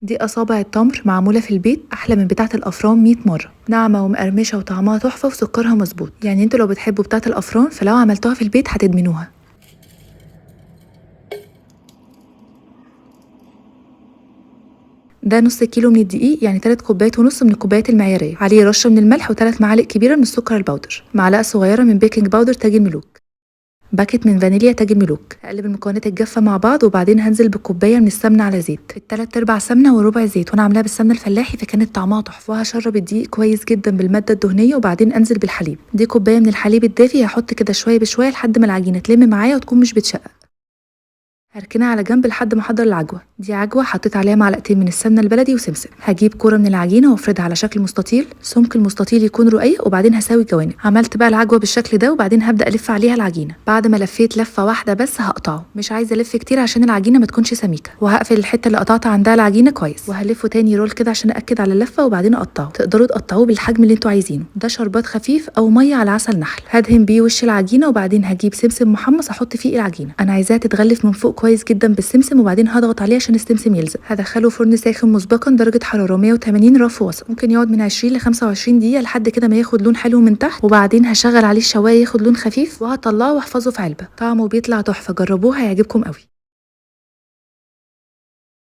دي أصابع التمر معمولة في البيت أحلى من بتاعة الأفران 100 مرة، ناعمة ومقرمشة وطعمها تحفة وسكرها مظبوط، يعني انتوا لو بتحبوا بتاعة الأفران فلو عملتوها في البيت هتدمنوها. ده نص كيلو من الدقيق، يعني 3 كوبايات ونص من الكوبايات المعيارية، عليه رشة من الملح و3 معالق كبيرة من السكر البودر، معلقة صغيرة من بيكنج باودر تاج الملوك، باكت من فانيليا تاج الملوك. هقلب المكونات الجافة مع بعض وبعدين هنزل بكوباية من السمنة على زيت، التلات ارباع سمنة وربع زيت، وانا عاملاها بالسمنة الفلاحي فكانت طعمها تحفة. وهشرب الدقيق كويس جدا بالمادة الدهنية وبعدين انزل بالحليب. دي كوباية من الحليب الدافي، هحط كده شوية بشوية لحد ما العجينة تلم معايا وتكون مش بتشقق. هركنها على جنب لحد ما احضر العجوه. دي عجوه حطيت عليها معلقتين من السمنه البلدي وسمسم. هجيب كوره من العجينه وافردها على شكل مستطيل، سمك المستطيل يكون رقيق، وبعدين هساوي الجوانب. عملت بقى العجوه بالشكل ده وبعدين هبدا الف عليها العجينه. بعد ما لفيت لفه واحده بس هقطعه، مش عايزه الف كتير عشان العجينه ما تكونش سميكه، وهقفل الحته اللي قطعت عندها العجينه كويس وهلفه تاني رول كده عشان اكد على اللفه وبعدين اقطعه. تقدروا تقطعوه بالحجم اللي انتوا عايزينه. ده شربات خفيف او ميه على عسل نحل. هدهن بيه وش العجينه وبعدين هجيب سمسم محمص احط فيه العجينه. انا عايزاها تتغلف من فوق كويس جدا بالسمسم، وبعدين هضغط عليه عشان السمسم يلزق. هدخله فرن ساخن مسبقا درجه حراره 180 رف وسط، ممكن يقعد من 20 ل 25 دقيقه لحد كده ما ياخد لون حلو من تحت، وبعدين هشغل عليه الشوايه ياخد لون خفيف وهطلعه واحفظه في علبه. طعمه بيطلع تحفه، جربوه هيعجبكم قوي.